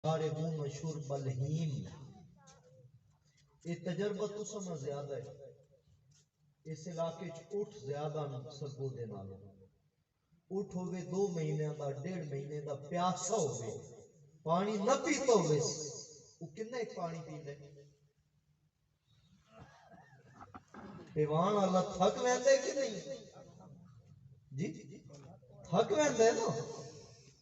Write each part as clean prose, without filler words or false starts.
شاربون شرب الہیم. یہ تجربہ تو سمجھ زیادہ ہے. اس علاقے اٹھ زیادہ سبو دے نالوں. اٹھ ہوئے 2 مہینے دا 1.5 مہینے دا پیاسا ہوئے پانی نہ پیتا ہوئے وہ کتنا ایک پانی پیندے. پیوان اللہ تھک ویندے کہ نہیں جی تھک ویندے نا.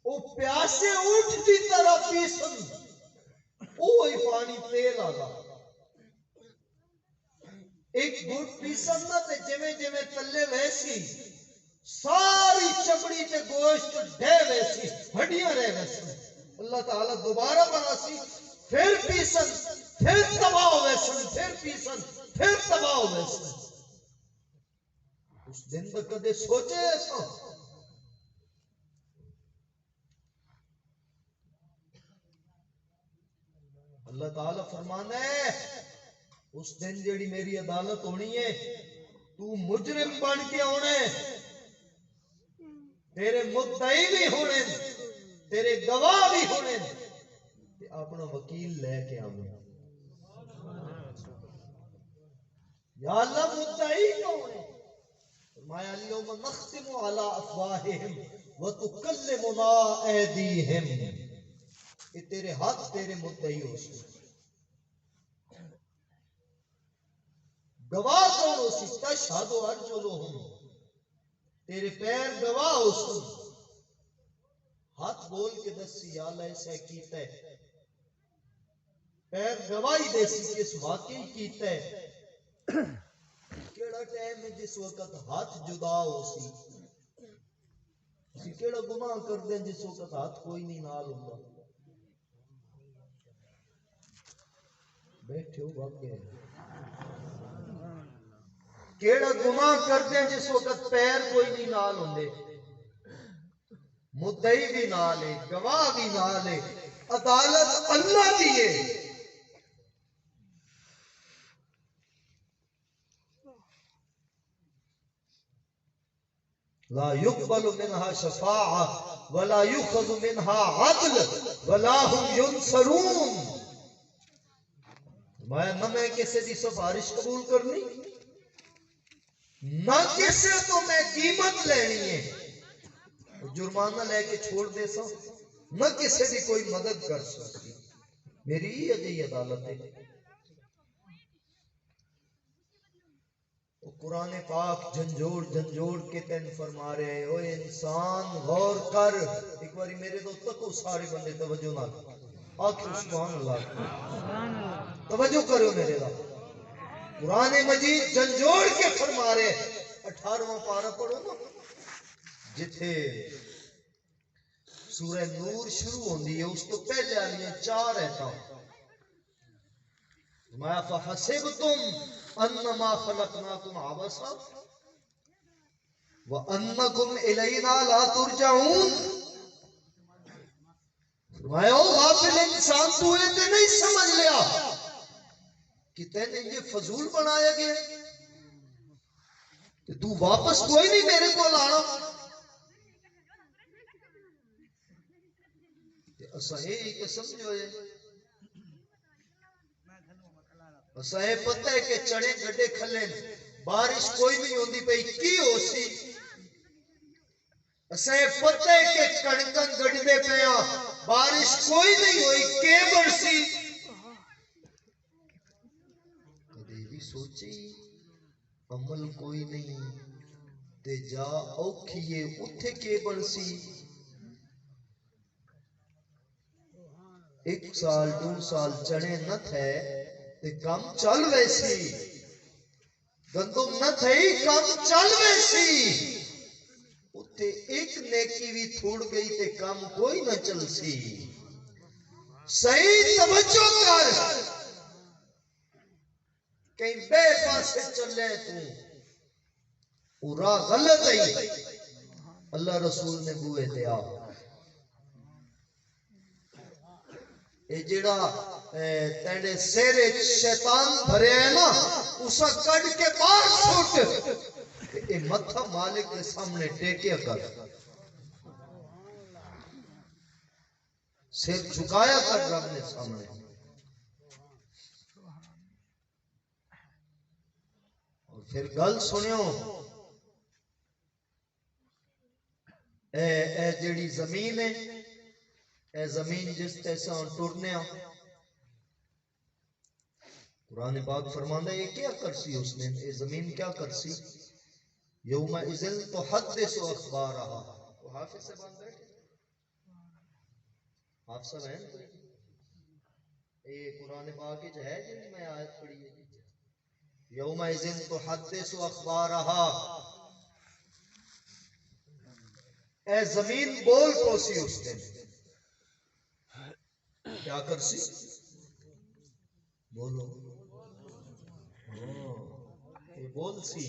وہ پیاسے اٹھ کی طرح پیسن وہی پانی تیل آگا ایک گھٹ پیسن نہ تے جویں جویں تلے ویسی ساری چمڑی تے گوشت ڈھے ویسی ہڈیاں رہ ویسی. اللہ تعالیٰ دوبارہ بناسی پھر پیسن پھر تباہ ویسن پھر پیسن پھر تباہ ویسن. اس دن تک کدے سوچے ایسا. اللہ تعالیٰ فرمانا ہے اس دن جیڑی میری عدالت ہونی ہے تو مجرم بن کے ہونے تیرے مدعی بھی ہونے تیرے گواہ بھی ہونے تے اپنا وکیل لے کے آنے. یا اللہ مدعی کون ہے؟ فرمایا اليوم نختم على افواہہم وتکلمنا ایدیہم. کہ تیرے ہاتھ تیرے مدعی ہو سی. گواہ کون ہو سی؟ تشہد ارجلہم تیرے پیر گواہ ہو سی. ہاتھ بول کے دسی یا اللہ ایسا کیتا ہے. پیر گواہی دے سی کہ اس واقعی کیتا ہے. کیڑا ٹائم ہے جس وقت ہاتھ جدا ہو سی. کیڑا گناہ کر دیں جس وقت ہاتھ کوئی نہیں نال ہوگا. بیٹھے ہو واقعی کیڑا گناہ کر دیں جس وقت پیر کوئی نہیں نال ہوندے. مدعی بھی نال ہے گواہ بھی نال ہے عدالت اللہ دی ہے. لا يقبل منها شفاعة ولا يؤخذ منها عدل ولا هم ينصرون. میں کسی دی سفارش قبول کرنی نہ کسی تو میں قیمت لینی ہے. جرمانہ لے کے چھوڑ دے سا نہ کسی دی کوئی مدد کر سکتی. میری ہی عجیب عدالت ہے. قرآن پاک جھنجھوڑ جھنجھوڑ کے تین فرما رہے ہیں اوے انسان غور کر. ایک باری میرے دو تکو سارے بندے توجہ نہ آخر سبحان اللہ توجہ کرو میرے دا. قرآن مجید جھنجھوڑ کے فرما رہے ہیں. 18واں پارہ پڑھو نا جتھے سورہ نور شروع ہوندی ہے اس تو پہلے آلیاں 4 ایتاں. ما فحسبتم انما خلقناکم عبثا وانکم الینا لا ترجعون. فرمایا او غافل انسان تو یہ نہیں سمجھ لیا کہ تینے یہ فضول بنایا گیا کہ تو واپس کوئی نہیں میرے کو لانا. اسا یہ سمجھو اسا یہ پتہ ہے کہ چڑے گڈے کھلے بارش کوئی نہیں ہوندی پئی کی ہو سی. اسا یہ پتہ ہے کہ کڑکن گڈ دے پیا بارش کوئی نہیں ہوئی کی برسی. کدے بھی سوچی عمل کوئی نہیں تے جا اوکھیے اتھے کی برسی. 1 سال 2 سال چڑے نہ تھے تے کام چل ویسی. گندم نہ تھئی کام چل ویسی. اتے ایک نیکی بھی تھوڑ گئی تے کام کوئی نہ چل سی. صحیح توجہ کر کہیں بے پاسے چلے تو پورا غلط ہے. اللہ رسول نے بوئے تے آ اے جڑا تیرے سیرے شیطان بھرے ہیں نا اسا کڑ کے باہر چھوٹ اے متھا مالک کے سامنے ٹیکیا کر. سر جھکایا کر رب نے سامنے. اور پھر گل سنیو، اے جڑی زمین ہے، اے زمین جس تے سان ٹرنے ہاں، قرآن پاک فرماندا ہے یہ کیا کرسی اس نے، یہ زمین کیا کرسی؟ یوم اذن تحدث اخبارہا. وہ حافظ سے بات بیٹھے، حافظ صاحب ہیں کوئی؟ یہ قرآن پاک جو ہے جن میں آیت پڑھی ہے، یوم اذن تحدث اخبارہا، اے زمین بول پوسی اس دن. کیا کرسی؟ بولو. یہ بول سی،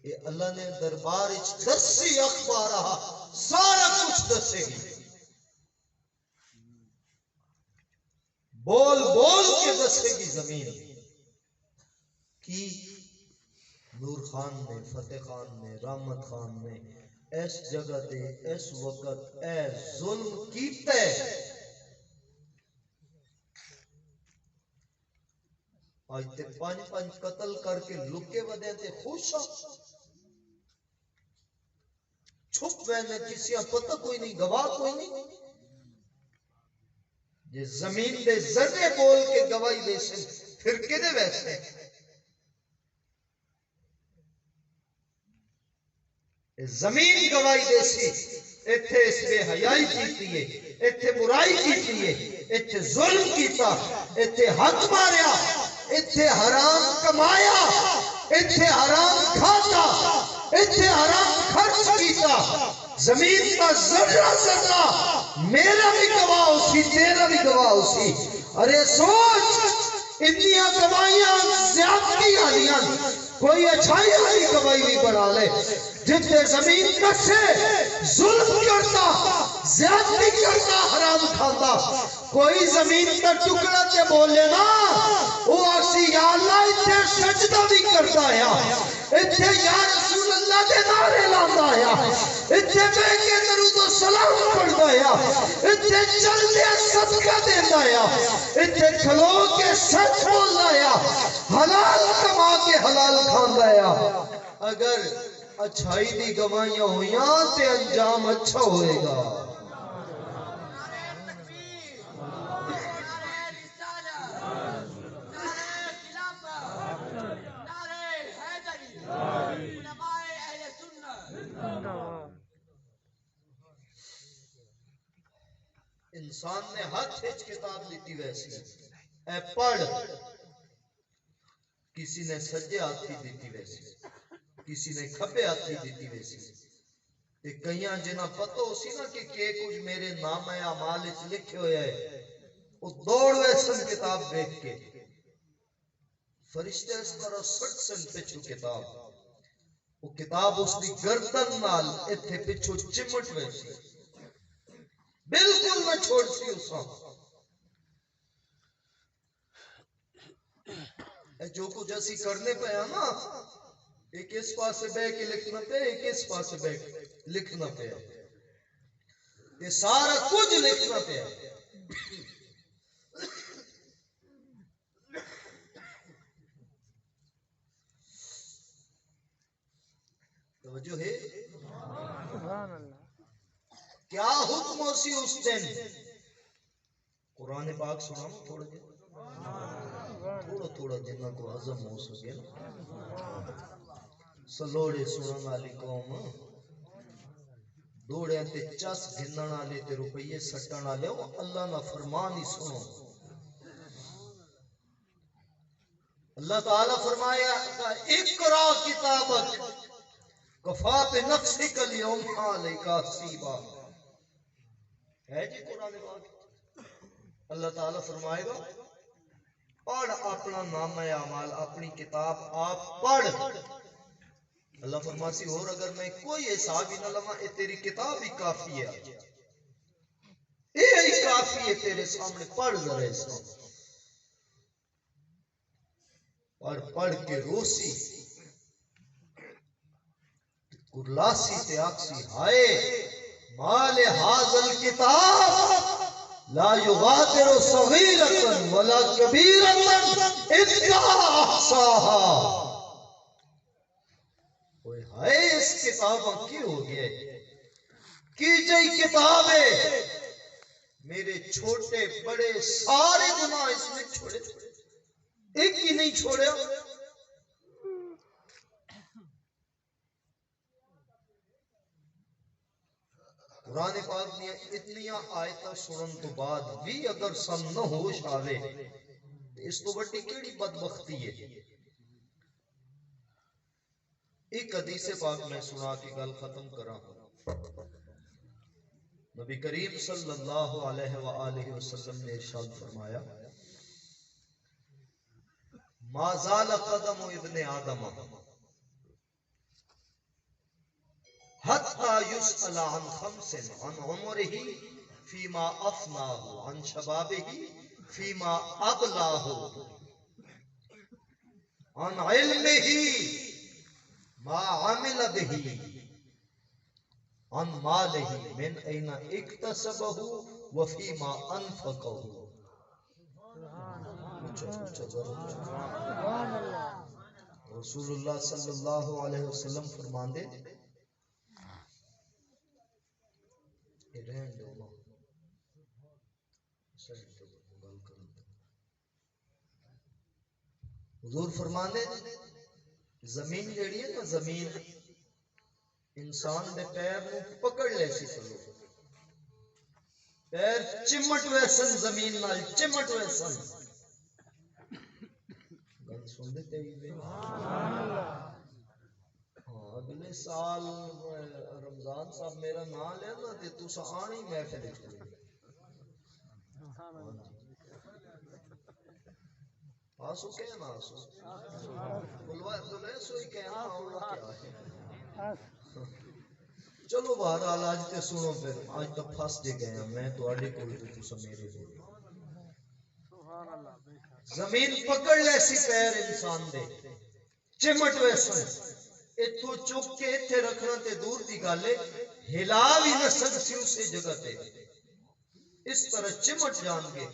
یہ اللہ نے دربار دسی اخبارہ، سارا کچھ دسے گی. بول بول کے دسے گی زمین کی. نور خان نے، فتح خان نے، رحمت خان نے اس جگہ تے اس وقت اے ظلم کیتا ہے. آج تے 5 قتل کر کے لکے ودے تے خوش ہو، چھپ وینے کسی پتہ کوئی نہیں، گواہ کوئی نہیں. یہ زمین دے ذرے بول کے گواہی دے سے پھر کدے ویسے. زمین گواہی دے سی، اتھے اس بے حیائی کیتی ہے، اتھے برائی کیتی ہے، اتھے ظلم کیتا، اتھے حق ماریا، اتھے حرام کمایا، اتھے حرام کھاتا، اتھے حرام خرچ کیتا. زمین کا ذرہ ذرہ میرا بھی گواہ اسی، تیرا بھی گواہ اسی. ارے سوچ، اتنیاں گواہیاں زیادتی آلیاں، کوئی اچھائی والی گواہی بھی بڑھا لے. جتنے زمین کسے ظلم کرتا، زیادتی کرتا، حرام کھاتا، کوئی زمین کا ٹکڑا تے بولے نا، وہ آسی یا اللہ اتنے سجدہ بھی کرتا ہے، اتنے یا رسول اللہ دے نعرے لاتا ہے، اتنے بے کے درود و سلام پڑھتا ہے، اتنے چل دے صدقہ دیتا ہے، اتنے کھلو کے سچ بولتا ہے، حلال کما کے حلال کھانتا ہے. اگر اچھائی دی گواہیاں ہویاں تے انجام اچھا ہوئے گا. انسان نے ہاتھ ہچ کتاب لیتی ویسی، اے پڑھ. کسی نے سجے ہاتھی دیتی ویسی، کسی نے کھبے ہاتھی دیتی ویسی. تے کئیاں جنہ پتہ ہو سی نا کہ کچھ میرے نام اعمال وچ لکھے ہوئے ہے، وہ دوڑ ویسن کتاب دیکھ کے. فرشتے اس طرح سٹ سن پچھو کتاب، وہ کتاب اس دی گردن نال ایتھے پچھو چمٹ ویسی، بالکل نہ چھوڑ سی اساں. جو کچھ اسی کرنے پہ ہے نا، ایک اس پاسے بے کے لکھنا پہ، ایک اس پاسے بے لکھنا پہ، یہ سارا کچھ لکھنا پہ. توجہ ہے؟ کیا حکم ہو سی اس دن؟ قرآن پاک سناؤں تھوڑا جی، تھوڑا جنہ کو عظم ہو سکے نا. سلوڑے سنن والی قوم، دوڑے تے چس گھنن والے تے روپیے سٹن والے، اللہ نہ فرمان ہی سنو. اللہ تعالیٰ فرمایا اقرا کتابک کفا بنفسک اليوم علیک حسیبا. ہے جی قرآن پاک. اللہ تعالیٰ فرمائے گا پڑھ اپنا نام اعمال، اپنی کتاب آپ پڑھ. اللہ فرماسی اور اگر میں کوئی حساب ہی نہ لواں، اے تیری کتاب ہی کافی ہے، اے ہی کافی ہے تیرے سامنے. پڑھ ذرا اس کو، پڑھ کے روسی کرلاسی تے آکسی ہائے مال حاضل کتاب لا یغادر صغیرۃ ولا کبیرۃ الا احصاها. اوئے ہائے اس کتاب کی ہو گیا کی جئی کتاب ہے میرے چھوٹے بڑے سارے گناہ اس میں چھوڑے ایک ہی نہیں چھوڑے. قرآن پاک دیا اتنی آیتاں سنن تو بعد بھی اگر سن نہ ہوش آوے اس تو بڑی کیڑی بدبختی ہے. ایک حدیث پاک میں سنا کے گل ختم کراں. نبی کریم صلی اللہ علیہ وآلہ وسلم نے ارشاد فرمایا ما زال قدم ابن آدم حتی یسأل عن خمس عن عمره فیما افناه عن شبابه فیما ابلاه عن علمه ما عمل به عن ماله من این اکتسبه وفیما انفقه. رسول اللہ صلی اللہ علیہ وسلم فرماندے حضور فرماندے زمین جڑی ہے نا زمین انسان دے پیر نو پکڑ لے سی چلو پیر چمٹ ویسن زمین نال چمٹ ویسن گل سن دیتے ہی اگلے سال رمضان صاحب میرا نام لیا نا تے تسا آنی محفل چھوڑی آسو کہنا آسو بلوائے بلوائے سوئی کہنا ہونا کیا ہے. چلو بہرحال آج تے سنو پھر آج تک پھنس دے گئے ہیں میں تو آڈے کوئی تو تسا میرے کو زمین پکڑ لے سی پیر انسان دے چمٹ ویسن اتھو چک کے اتھے رکھنا تے دور دی گالے ہلا بھی نہ سکسی اسے جگہ تے اس طرح چمٹ جان گے.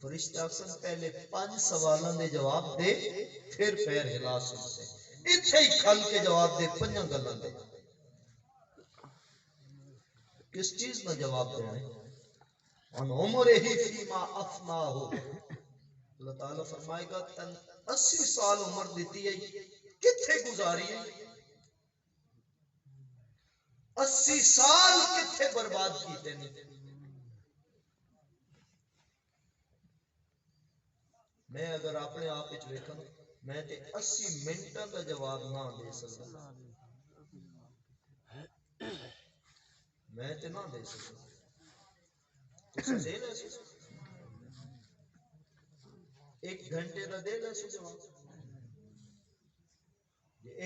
فرشتہ اکثر پہلے 5 سوالاں دے جواب دے پھر پیر ہلا سکتے اتھے ہی کھل کے جواب دے 5 گلاں دے. کس چیز نہ جواب دے ہیں ان عمر ہی فیما افنا ہو. اللہ تعالیٰ فرمائے گا تن 80 سال عمر دیتی ہے کتھے گزاری ہے 80 سال کتھے برباد کیتے نہیں. میں اگر اپنے آپ وچ ویکھاں میں تے 80 منٹاں دا جواب نہ دے سکدا میں تے نہ دے سکدا تساں دے لے سو 1 گھنٹے دا دے لے سو جواب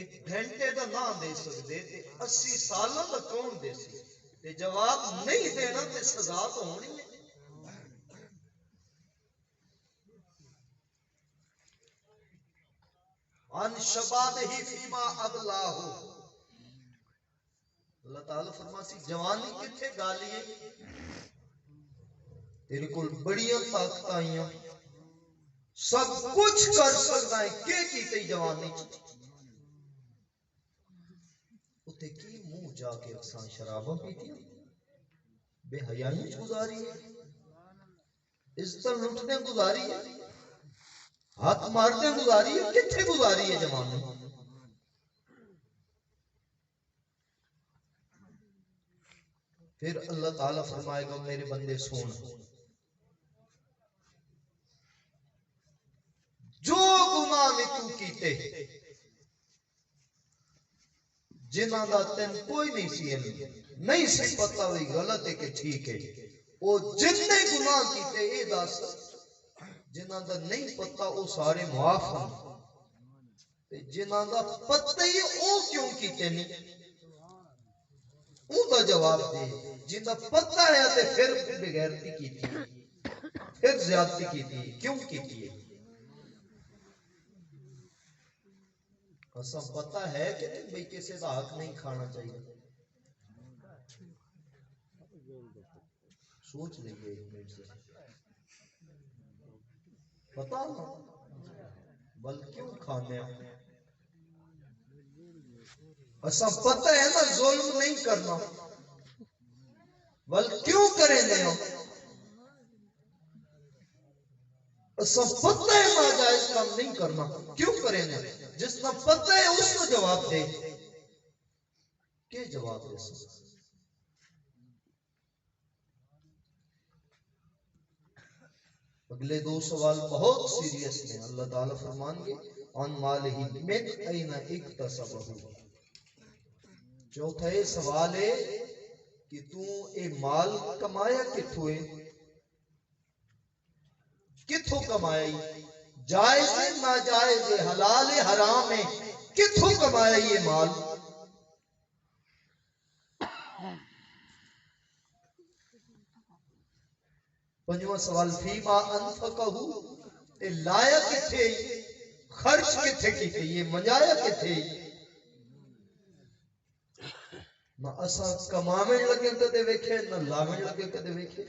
1 گھنٹے دا نہ دے سکدے تے 80 سالاں دا کون دے سی تے جواب نہیں دینا تے سزا تو ہونی ہے. ان شباب ہی فیما ابلاہ اللہ تعالیٰ فرماسی جوانی کتھے گالی ہے تیرے کول بڑیاں طاقت آئیاں سب کچھ کر سکتا ہے کہ کیتے جوانی اتے کی منہ جا کے اکساں شراباں پیتی بے حیائی گزاری ہے عزت لٹنے گزاری ہے ہاتھ مارتے گزاری ہے کتھے گزاری ہے جوانی. پھر اللہ تعالیٰ فرمائے گا میرے بندے سن جو گناہ میں تو کیتے جنہاں دا تین کوئی نہیں سی علم نہیں سی پتہ ہوئی غلط ہے کہ ٹھیک ہے وہ جننے گناہ کیتے اے دس جنہاں دا نہیں پتہ وہ سارے معاف ہیں جنہاں دا پتہ ہی او کیوں کیتے نہیں اون دا جواب دے جنہاں پتہ ہے تے پھر بغیرتی کیتی پھر زیادتی کیتی کیوں کیتی ہے اساں پتہ ہے کہ بھئی کسی دا حق نہیں کھانا چاہیے سوچ لیجئے ایک منٹ سے، پتا نا بل کیوں کھانے اسا پتہ ہے نا ظلم نہیں کرنا، بل کیوں کریں دے ہو؟ اسا پتہ ہے ناجائز کام نہیں کرنا، کیوں کریں دے؟ جس نے پتہ ہے اس کو جواب دے، کیا جواب دے سکتا؟ اگلے دو سوال بہت سیریس ہیں۔ اللہ تعالیٰ فرمان گے ان مالہ من این اکتسبہ، چوتھا سوال ہے کہ تو اے مال کمایا کتھوں ہے، کتھوں کمایا، جائز ہے ناجائز ہے، حلال ہے حرام ہے، کتھوں کمایا یہ مال؟ پنجواں سوال فیما انفقہ، اے لایا کتھے، خرچ کتھے کیتے، یہ منجایا کتھے؟ نہ اسا کماویں لگے کدے ویکھے، نہ لاویں لگے کدے ویکھے۔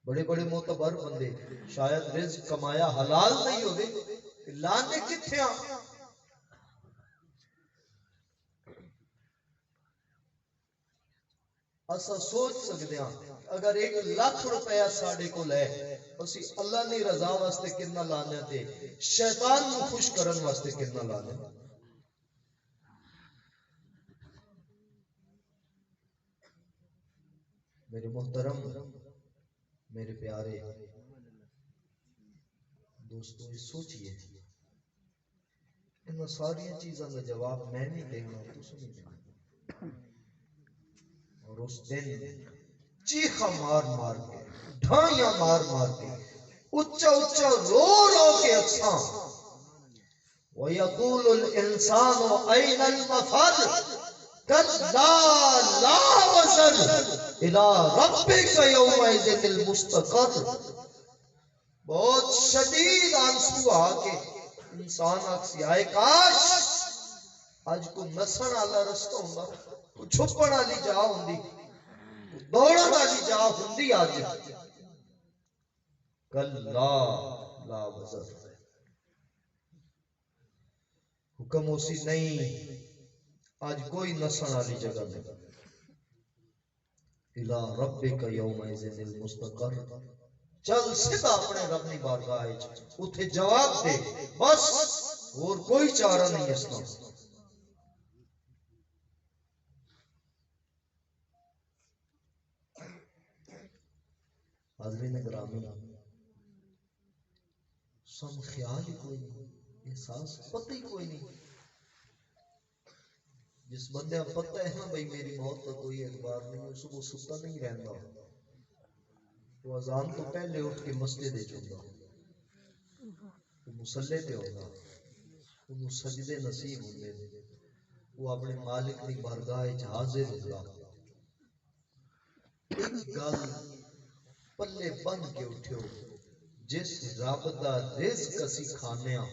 بڑے بڑے معتبر بندے شاید رزق کمایا حلال نہیں ہوگے، لانے کتھے ہاں؟ اسا سوچ سکتے ہیں اگر 1,00,000 روپیہ ساڑے کو لے اسی اللہ نے رضا واسطے کتنا لانے تھے، شیطان کو خوش کرن واسطے کتنا لانے۔ میرے محترم، میرے پیارے دوستو، سوچئے ان ساری چیزاں کا جواب میں نہیں دینا، تو سنی دینا۔ اور اس دن چیخا مار مار کے، ڈھائیاں مار مار کے، اچھا اچھا رو رو کے اکساں، وَيَقُولُ الْإِنسَانُ أَيْنَ الْمَفَرُ كَلَّا لَا وَزَرُ إِلَىٰ رَبِّكَ يَوْمَئِذٍ الْمُسْتَقَرُ۔ بہت شدید آنسو آکے انسان آکسی آئے کاش آج کو نسن آلا رستہ ہوندا، کو چھپن آلی جا ہوندی، کو دوڑن آلی جا ہوندی آج۔ کَلَّا لَا وَزَرُ، حکم اسی نہیں، آج کوئی نسن آلی جگہ نہیں۔ اِلَىٰ رَبِّكَ يَوْمَئِذٍ الْمُسْتَقَرُ، چل سدھا اپنے رب کی بارگاہ اتھے جواب دے، بس اور کوئی چارہ نہیں اس کا۔ حاضرین گرامی، سم خیال ہی کوئی نہیں، احساس پتہ ہی کوئی نہیں۔ جس بندے پتہ ہے نا بھئی میری موت کا کوئی اعتبار نہیں، اس کو ستا نہیں رہندا، وہ اذان تو پہلے اٹھ کے مسجد دے جاتا، وہ مسلح تے ہوتا، وہ سجدے نصیب ہوندے، وہ اپنے مالک کی بارگاہ حاضر ہوتا۔ ایک گل پلے بن کے اٹھو، جس رب دا رزق اسی کھانے ہاں،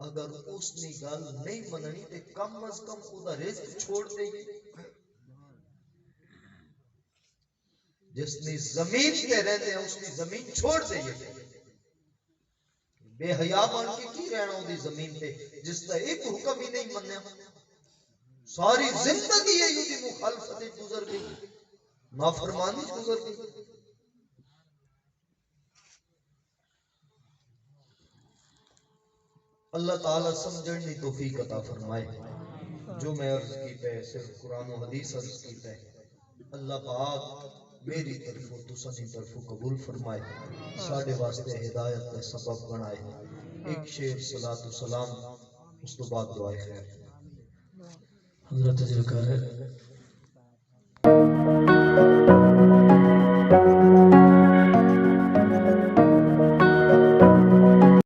اگر اس نے گل نہیں مننی تے کم از کم او دا رزق چھوڑ دے گی۔ جس نے زمین تے رہنے ہیں اس نے زمین چھوڑ دے گی۔ بے حیا بن کے کی رہنا ہو دی زمین تے جس دا ایک حکم ہی نہیں مننے، ساری زندگی یہ دی مخالفت گزر گئی، نافرمانی گزر گئی۔ اللہ تعالیٰ سمجھنے توفیق عطا فرمائے۔ جو میں عرض کیتا ہے صرف قرآن و حدیث عرض کیتا ہے، اللہ پاک میری طرف و تسانی طرف قبول فرمائے، ساڑھے واسطے ہدایت کا سبب بنائے۔ ایک شعر صلاۃ و سلام، اس تو بعد دعائے خیر۔ حضرت ذکر ہے